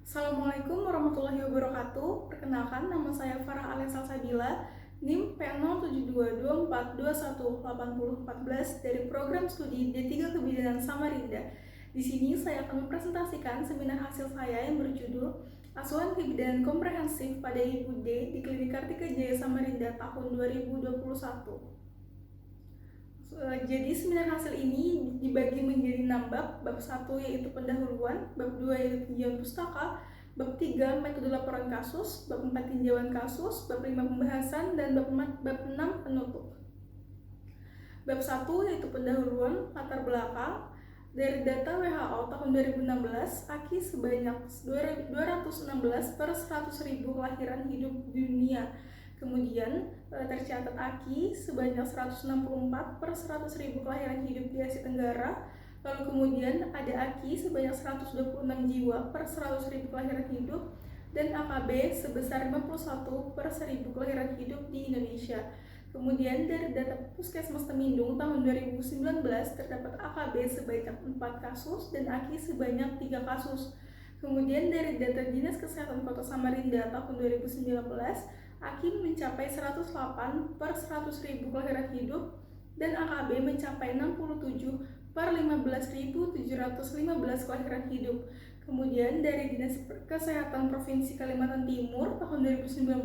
Assalamualaikum warahmatullahi wabarakatuh. Perkenalkan, nama saya Farah Alexal Sabila, NIM P07224218014 dari program studi D3 Kebidanan Samarinda. Di sini saya akan mempresentasikan seminar hasil saya yang berjudul Asuhan Kebidanan Komprehensif pada Ibu D di Klinik Kartika Jaya Samarinda tahun 2021. Jadi seminar hasil ini dibagi menjadi 6 bab. Bab 1 yaitu pendahuluan, bab 2 yaitu tinjauan pustaka, bab 3 metode laporan kasus, bab 4 tinjauan kasus, bab 5 pembahasan, dan bab 6 penutup. Bab 1 yaitu pendahuluan, latar belakang. Dari data WHO tahun 2016, AKI sebanyak 216 per 100.000 kelahiran hidup di dunia. Kemudian tercatat AKI sebanyak 164 per 100.000 kelahiran hidup di Asia Tenggara. Lalu kemudian ada AKI sebanyak 126 jiwa per 100.000 kelahiran hidup, dan AKB sebesar 51 per 1.000 kelahiran hidup di Indonesia. Kemudian dari data Puskesmas Temindung tahun 2019 terdapat AKB sebanyak 4 kasus dan AKI sebanyak 3 kasus. Kemudian dari data Dinas Kesehatan Kota Samarinda tahun 2019, AKI mencapai 108 per 100.000 kelahiran hidup dan AKB mencapai 67 per 15.715 kelahiran hidup. Kemudian dari Dinas Kesehatan Provinsi Kalimantan Timur tahun 2019,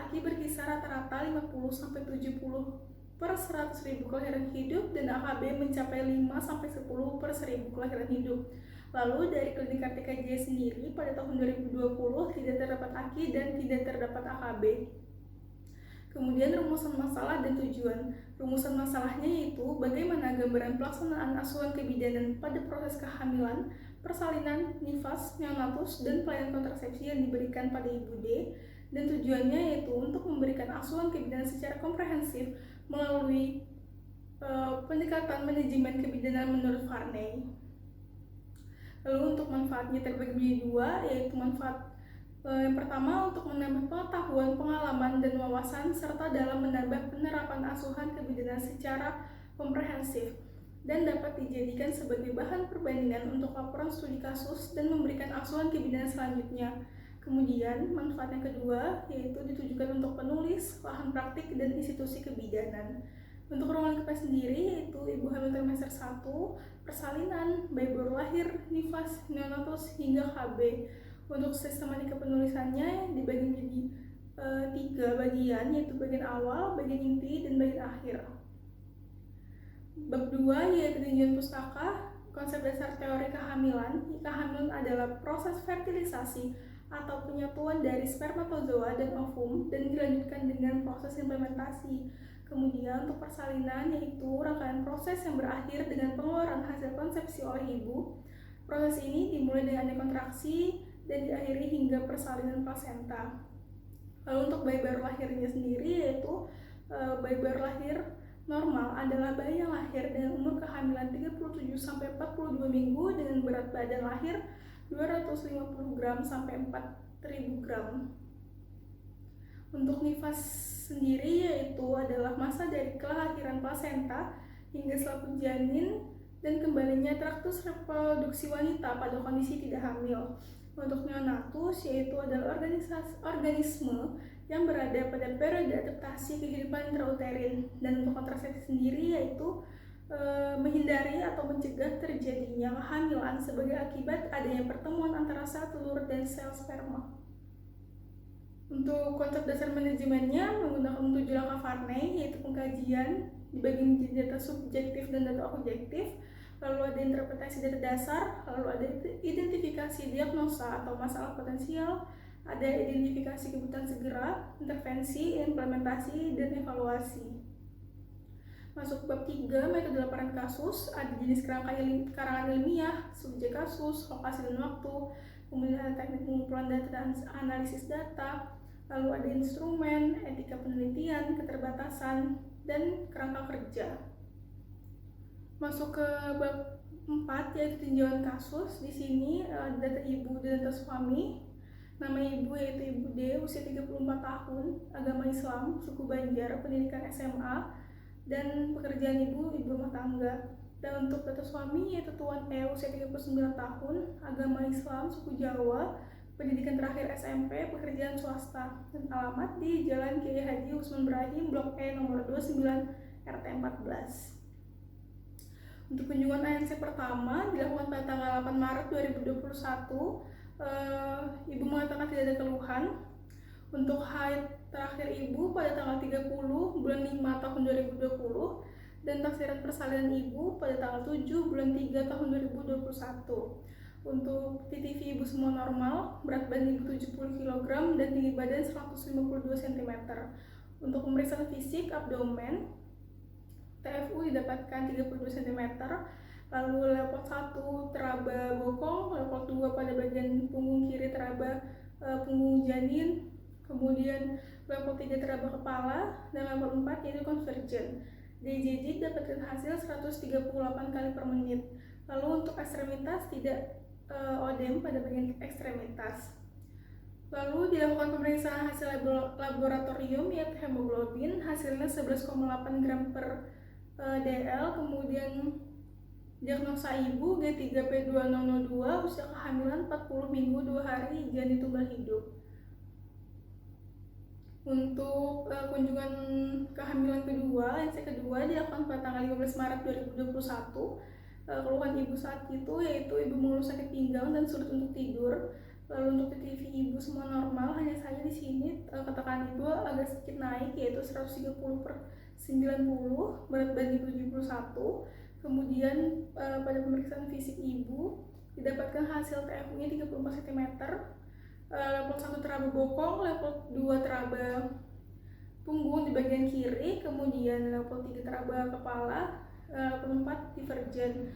AKI berkisar rata-rata 50-70 per 100.000 kelahiran hidup dan AKB mencapai 5-10 per 1.000 kelahiran hidup. Lalu dari Klinik Kartika Jaya sendiri pada tahun 2020 tidak terdapat AKI dan tidak terdapat AKB. Kemudian rumusan masalah dan tujuan. Rumusan masalahnya yaitu bagaimana gambaran pelaksanaan asuhan kebidanan pada proses kehamilan, persalinan, nifas, neonatus, dan pelayanan kontrasepsi yang diberikan pada Ibu D. Dan tujuannya yaitu untuk memberikan asuhan kebidanan secara komprehensif melalui pendekatan manajemen kebidanan menurut Varney. Lalu untuk manfaatnya terbagi menjadi dua, yaitu manfaat yang pertama untuk menambah pengetahuan, pengalaman, dan wawasan serta dalam menambah penerapan asuhan kebidanan secara komprehensif dan dapat dijadikan sebagai bahan perbandingan untuk laporan studi kasus dan memberikan asuhan kebidanan selanjutnya. Kemudian manfaat yang kedua yaitu ditujukan untuk penulis, lahan praktik, dan institusi kebidanan. Untuk ruangan KP sendiri yaitu ibu hamil trimester 1, persalinan, bayi baru lahir, nifas, neonatus, hingga KB. Untuk sistematika penulisannya dibagi menjadi 3 bagian, yaitu bagian awal, bagian inti, dan bagian akhir. Bab 2 yaitu tinjauan pustaka. Konsep dasar teori kehamilan. Kehamilan adalah proses fertilisasi atau penyatuan dari spermatozoa dan ovum dan dilanjutkan dengan proses implementasi. Kemudian untuk persalinan yaitu rangkaian proses yang berakhir dengan pengeluaran hasil konsepsi oleh ibu. Proses ini dimulai dengan adanya kontraksi dan diakhiri hingga persalinan plasenta. Lalu untuk bayi baru lahirnya sendiri yaitu bayi baru lahir normal adalah bayi yang lahir dengan umur kehamilan 37-42 minggu dengan berat badan lahir 250 gram sampai 4.000 gram. Untuk nifas sendiri yaitu adalah masa dari kelahiran plasenta hingga selaput janin dan kembalinya traktus reproduksi wanita pada kondisi tidak hamil. Untuk neonatus yaitu adalah organisme yang berada pada periode adaptasi kehidupan intrauterin. Dan untuk kontrasepsi sendiri yaitu menghindari atau mencegah terjadinya kehamilan sebagai akibat adanya pertemuan antara sel telur dan sel sperma. Untuk konsep dasar manajemennya menggunakan 7 langkah Varney, yaitu pengkajian dibagi menjadi data subjektif dan data objektif, lalu ada interpretasi data dasar, lalu ada identifikasi diagnosa atau masalah potensial, ada identifikasi kebutuhan segera, intervensi, implementasi, dan evaluasi. Masuk bab 3, metode laporan kasus, ada jenis karangan ilmiah, subjek kasus, lokasi dan waktu, kemudian ada teknik pengumpulan data dan analisis data, lalu ada instrumen, etika penelitian, keterbatasan, dan kerangka kerja. Masuk ke bab 4 yaitu tinjauan kasus. Di sini data ibu dan data suami. Nama ibu yaitu Ibu D, usia 34 tahun, agama Islam, suku Banjar, pendidikan SMA, dan pekerjaan ibu rumah tangga. Dan untuk data suami yaitu Tuan E usia 39 tahun, agama Islam, suku Jawa, pendidikan terakhir SMP, pekerjaan swasta, dan alamat di Jalan Kiai Haji Usman Ibrahim, Blok E nomor 29 RT 14. Untuk kunjungan ANC pertama dilakukan pada tanggal 8 Maret 2021. Ibu mengatakan tidak ada keluhan. Untuk haid terakhir ibu pada tanggal 30 bulan 5 tahun 2020 dan taksiran persalinan ibu pada tanggal 7 bulan 3 tahun 2021. Untuk TTV ibu semua normal, berat badan ibu 70 kg dan tinggi badan 152 cm. Untuk pemeriksaan fisik abdomen, TFU didapatkan 32 cm, lalu leopard 1 teraba bokong, leopard 2 pada bagian punggung kiri teraba punggung janin, kemudian leopard 3 teraba kepala, dan leopard 4 yaitu convergen. DJJ dapatkan hasil 138 kali per menit. Lalu untuk ekstremitas tidak odem pada bagian ekstremitas. Lalu dilakukan pemeriksaan hasil laboratorium yaitu hemoglobin, hasilnya 11,8 gram per DL, kemudian diagnosa ibu G3P2002, usia kehamilan 40 minggu 2 hari, janin tunggal hidup. Untuk kunjungan kehamilan kedua, ANC kedua dilakukan pada tanggal 15 Maret 2021. Keluhan ibu saat itu yaitu ibu mengeluh sakit pinggang dan sulit untuk tidur. Lalu untuk TTV ibu semua normal, hanya saja di sini tekanan ibu agak sedikit naik yaitu 130/90, berat badan ibu 71. Kemudian pada pemeriksaan fisik ibu didapatkan hasil TFU-nya 34 cm. Level 1 teraba bokong, level 2 teraba punggung di bagian kiri, kemudian level 3 teraba kepala, level 4 divergen.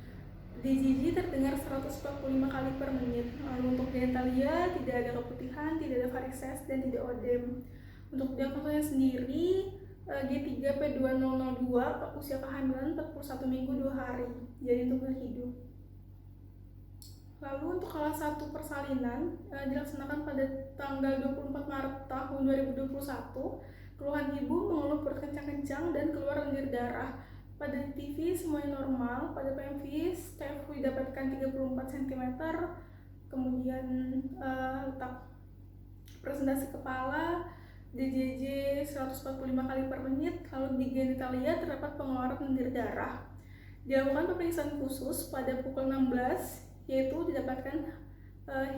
DJJ terdengar 145 kali per menit. Lalu untuk genitalia tidak ada keputihan, tidak ada varises, dan tidak odem. Untuk diagnosanya sendiri G3P2002, usia kehamilan 41 minggu 2 hari, janin tunggal hidup. Lalu untuk kelas 1 persalinan dilaksanakan pada tanggal 24 Maret tahun 2021. Keluhan ibu mengeluh perut kencang-kencang dan keluar lendir darah. Pada TV semuanya normal, pada PMV TFU didapatkan 34 cm, kemudian letak presentasi kepala DJJ 145 kali per menit, lalu di genitalia terdapat pengeluaran lendir darah. Dilakukan pemeriksaan khusus pada pukul 16, yaitu didapatkan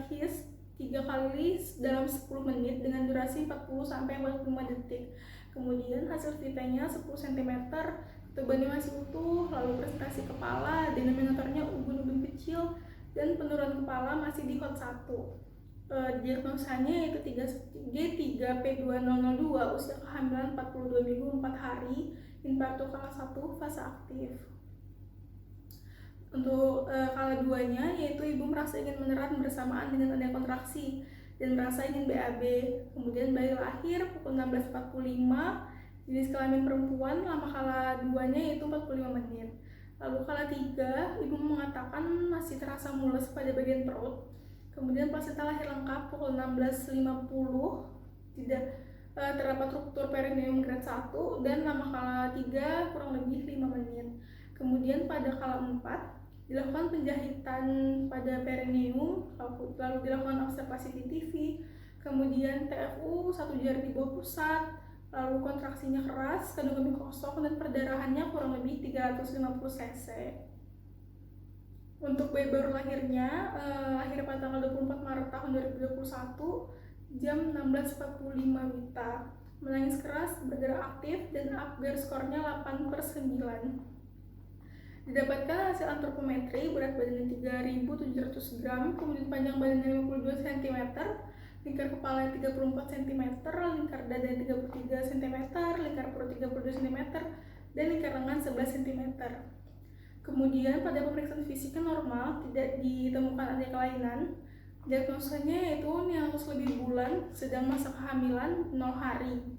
HIS 3 kali dalam 10 menit dengan durasi 40-45 detik. Kemudian hasil VT-nya 10 cm, ketubannya masih utuh, lalu presentasi kepala, denominatornya ubun-ubun kecil, dan penurunan kepala masih di hot 1. Diagnosanya yaitu G3P2002, usia kehamilan 42 minggu 4 hari, infarto kelas 1 fase aktif. Untuk kala duanya yaitu ibu merasa ingin menerat bersamaan dengan adanya kontraksi dan merasa ingin BAB. Kemudian bayi lahir pukul 16.45, jenis kelamin perempuan, lama kala duanya yaitu 45 menit. Lalu kala 3, ibu mengatakan masih terasa mules pada bagian perut. Kemudian plasenta lahir lengkap pukul 16.50, tidak terdapat ruptur perineum grade 1, dan lama kala 3 kurang lebih 5 menit. Kemudian pada kala 4 dilakukan penjahitan pada perineum, lalu dilakukan observasi TTV, kemudian TFU 1 jari di bawah pusat, lalu kontraksinya keras, kandung kemih kosong, dan perdarahannya kurang lebih 350 cc. Untuk bayi baru lahirnya, lahir pada tanggal 24 Maret tahun 2021, jam 16.45 WITA. Menangis keras, bergerak aktif, dan Apgar skornya 8/9. Didapatkan hasil antropometri, berat badannya 3.700 gram, kemudian panjang badannya 52 cm, lingkar kepala 34 cm, lingkar dada 33 cm, lingkar perut 32 cm, dan lingkar lengan 11 cm. Kemudian pada pemeriksaan fisiknya normal, tidak ditemukan adanya kelainan. Diagnosanya yaitu neonatologus lebih bulan, sedang masa kehamilan 0 hari.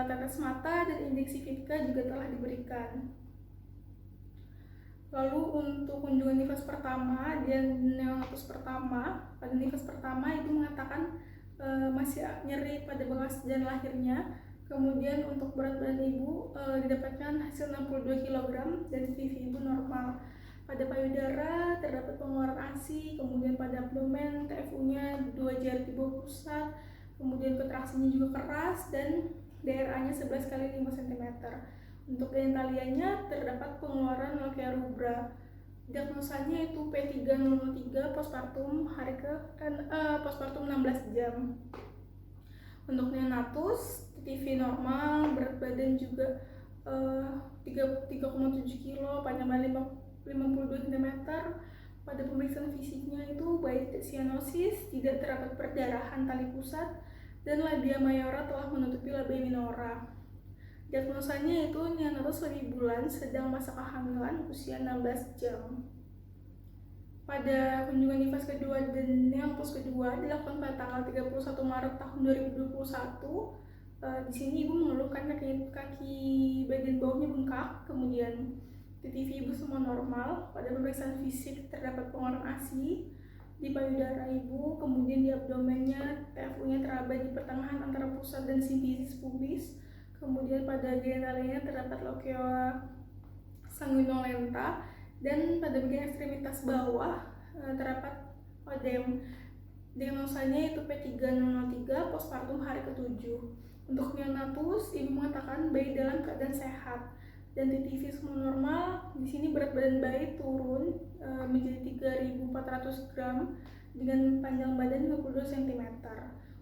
Tetes mata dan injeksi Vitka juga telah diberikan. Lalu untuk kunjungan nifas pertama dan neonatus pertama, pada nifas pertama ibu mengatakan masih nyeri pada bekas janin lahirnya. Kemudian untuk berat badan ibu didapatkan hasil 62 kg dan TV ibu normal. Pada payudara terdapat pengeluaran ASI, kemudian pada abdomen TFU-nya 2 jari di bawah pusat, kemudian kontraksinya juga keras, dan DRA-nya 11 kali 5 cm. Untuk genitalianya terdapat pengeluaran lochia rubra. Diagnosanya itu P3003 postpartum postpartum 16 jam. Untuk neonatus, TV normal, berat badan juga 3,7 kg, panjang badan 52 cm. Pada pemeriksaan fisiknya itu baik cyanosis, tidak terdapat perdarahan tali pusat, dan labia mayora telah menutupi labia minora. Diagnosanya itu neonatus 1 bulan, sedang masa kehamilan, usia 16 jam. Pada kunjungan di fase kedua dan neonatus kedua dilakukan pada tanggal 31 Maret tahun 2021. Di sini ibu mengeluhkan kaki bagian bawahnya bengkak, kemudian TTV ibu semua normal. Pada pemeriksaan fisik terdapat pengeluaran ASI di payudara ibu, kemudian di abdomennya TFU-nya teraba di pertengahan antara pusat dan sifisis pubis. Kemudian pada genitalianya terdapat lochia sanguinolenta, dan pada bagian ekstremitas bawah terdapat ödem. Diagnosanya itu P3003 postpartum hari ke-7. Untuk neonatus, ibu mengatakan bayi dalam keadaan sehat dan TTV semua normal. Di sini berat badan bayi turun menjadi 3.400 gram dengan panjang badan 52 cm.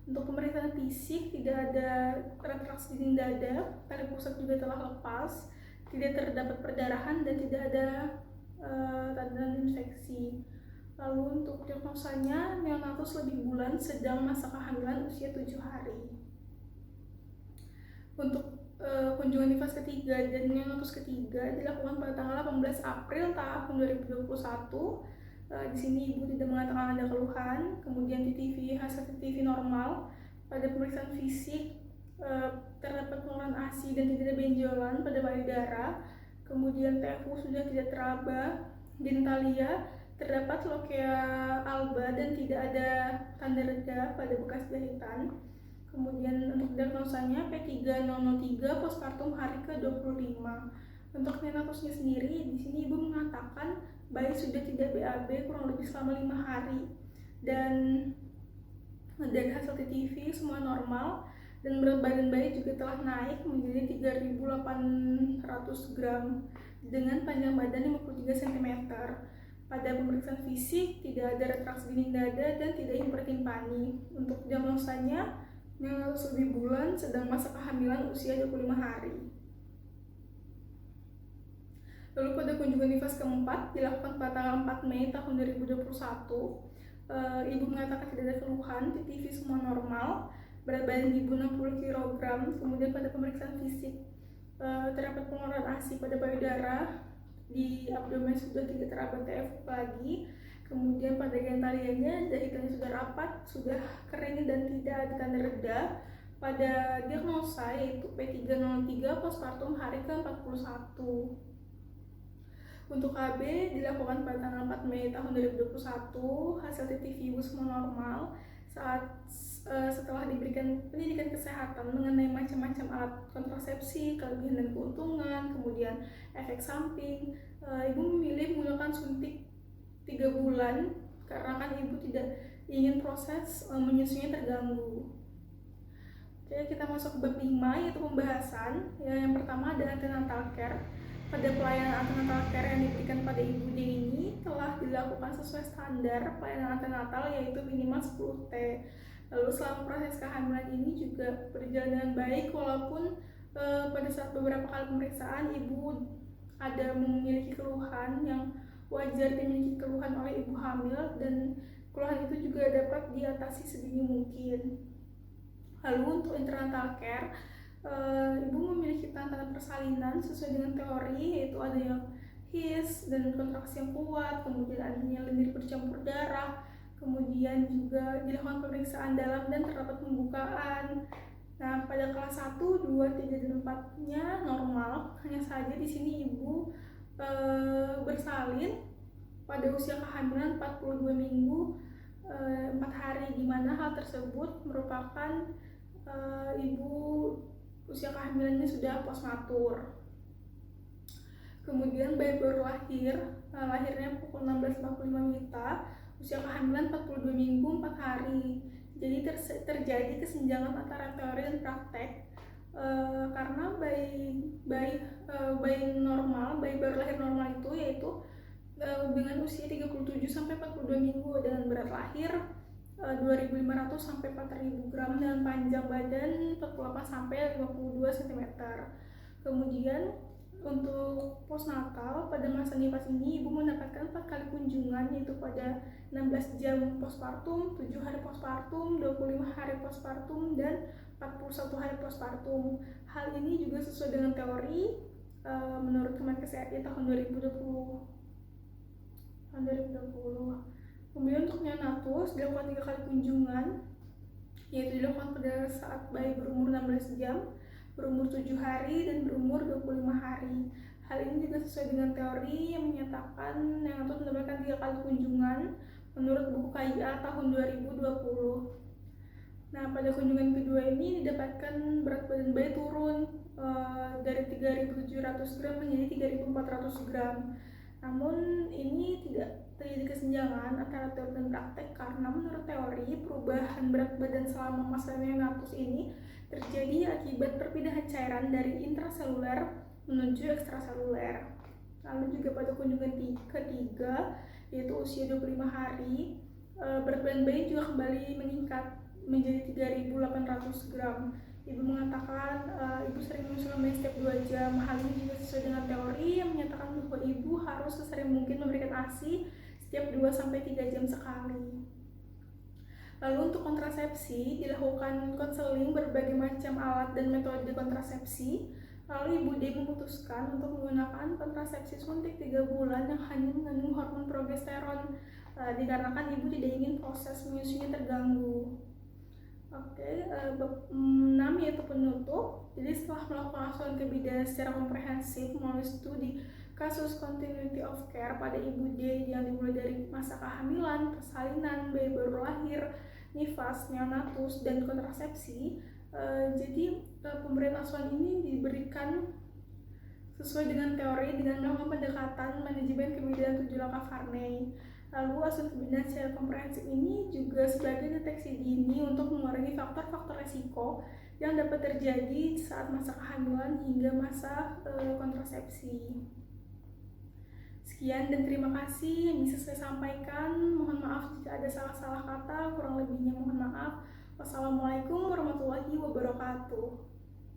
Untuk pemeriksaan fisik tidak ada retraksi dinding dada, tali pusat juga telah lepas, tidak terdapat perdarahan, dan tidak ada tanda infeksi. Lalu untuk diagnosanya neonatus lebih bulan, sedang masa kehamilan, usia 7 hari. Untuk kunjungan di fase ketiga dan neonatus ketiga dilakukan pada tanggal 18 April tahun 2021. Di sini ibu tidak mengatakan ada keluhan. Kemudian TTV hasil TTV normal. Pada pemeriksaan fisik terdapat pengeluaran ASI dan tidak ada benjolan pada payudara. Kemudian TFU sudah tidak teraba. Genitalia terdapat lochia alba dan tidak ada tanda reda pada bekas jahitan. Kemudian untuk diagnosanya P3003 postpartum hari ke-25. Untuk neonatusnya sendiri, di sini ibu mengatakan bayi sudah tidak BAB kurang lebih selama 5 hari, dan dari hasil TTV semua normal, dan berat badan bayi juga telah naik menjadi 3.800 gram dengan panjang badan 53 cm. Pada pemeriksaan fisik tidak ada retraksi dinding dada dan tidak hipertimpani. Untuk diagnosanya neonatus lebih bulan, sedang masa kehamilan, usia 25 hari. Lalu pada kunjungan di fase keempat dilakukan pada tanggal 4 Mei tahun 2021. Ibu mengatakan tidak ada keluhan, TTV semua normal, berat badan ibu 60 kg. Kemudian pada pemeriksaan fisik terdapat pengeluaran ASI pada payudara, di abdomen sudah tidak terdapat TFU lagi. Kemudian pada genitalianya jahitannya sudah rapat, sudah kering, dan tidak ada tanda reda. Pada diagnosa yaitu P3003 postpartum hari ke-41. Untuk KB dilakukan pada tanggal 4 Mei tahun 2021. Hasil TTV ibu semua normal. Setelah diberikan pendidikan kesehatan mengenai macam-macam alat kontrasepsi, kelebihan dan keuntungan, kemudian efek samping, ibu memilih menggunakan suntik 3 bulan karena kan ibu tidak ingin proses menyusunya terganggu. Oke, kita masuk ke bab 5, yaitu pembahasan. Yang pertama ada antenatal care. Pada pelayanan antenatal care yang diberikan pada ibu D ini telah dilakukan sesuai standar pelayanan antenatal, yaitu minimal 10T. Lalu selama proses kehamilan ini juga berjalan dengan baik, walaupun pada saat beberapa kali pemeriksaan ibu ada memiliki keluhan yang wajar dimiliki keluhan oleh ibu hamil, dan keluhan itu juga dapat diatasi sedini mungkin. Lalu untuk internal care, ibu memiliki tantangan persalinan sesuai dengan teori, yaitu ada yang his dan kontraksi yang kuat, kemudian adanya lendir bercampur darah, kemudian juga dilakukan pemeriksaan dalam dan terdapat pembukaan. Nah, pada kelas 1, 2, 3, dan 4-nya normal. Hanya saja di sini ibu bersalin pada usia kehamilan 42 minggu 4 hari, di mana hal tersebut merupakan ibu usia kehamilannya sudah postmatur. Kemudian bayi baru lahir lahirnya pukul 16.45 WITA, usia kehamilan 42 minggu 4 hari. Jadi terjadi kesenjangan antara teori dan praktek karena bayi normal, bayi baru lahir normal itu yaitu dengan usia 37 sampai 42 minggu dengan berat lahir 2.500 sampai 4.000 gram dan panjang badan 48 sampai 52 cm. Kemudian untuk postnatal pada masa nifas ini ibu mendapatkan 4 kali kunjungan, yaitu pada 16 jam postpartum, 7 hari postpartum, 25 hari postpartum, dan 41 hari postpartum. Hal ini juga sesuai dengan teori menurut Kemenkes RI tahun 2020. Kemudian untuk neonatus dilakukan 3 kali kunjungan, yaitu dilakukan pada saat bayi berumur 16 jam, berumur 7 hari, dan berumur 25 hari. Hal ini juga sesuai dengan teori yang menyatakan neonatus mendapatkan 3 kali kunjungan menurut buku KIA tahun 2020. Nah, pada kunjungan kedua ini didapatkan berat badan bayi turun dari 3.700 gram menjadi 3.400 gram. Namun ini tidak terjadi kesenjangan antara teori dan praktek karena menurut teori perubahan berat badan selama masa neonatus ini terjadi akibat perpindahan cairan dari intraseluler menuju ekstraseluler. Lalu juga pada kunjungan ketiga yaitu usia 25 hari, berat badan bayi juga kembali meningkat menjadi 3.800 gram. Ibu mengatakan ibu sering menyusui bayi setiap 2 jam. Hal ini juga sesuai dengan teori yang menyatakan bahwa ibu harus sesering mungkin memberikan ASI setiap 2-3 jam sekali. Lalu untuk kontrasepsi dilakukan konseling berbagai macam alat dan metode kontrasepsi. Lalu Ibu D memutuskan untuk menggunakan kontrasepsi suntik 3 bulan yang hanya mengandung hormon progesteron dikarenakan Ibu tidak ingin proses menyusuinya terganggu. Oke, 6 yaitu penutup. Jadi setelah melakukan asuhan kebidanan secara komprehensif melalui studi kasus continuity of care pada Ibu D yang dimulai dari masa kehamilan, persalinan, bayi baru lahir, nifas, neonatus, dan kontrasepsi. Jadi pemberian asuhan ini diberikan sesuai dengan teori dengan melakukan pendekatan manajemen kebidanan 7 langkah Varney. Lalu asuhan kebidanan secara komprehensif ini juga sebagai deteksi dini untuk mengurangi faktor-faktor resiko yang dapat terjadi saat masa kehamilan hingga masa kontrasepsi. Sekian dan terima kasih yang bisa saya sampaikan. Mohon maaf jika ada salah-salah kata, kurang lebihnya mohon maaf. Wassalamualaikum warahmatullahi wabarakatuh.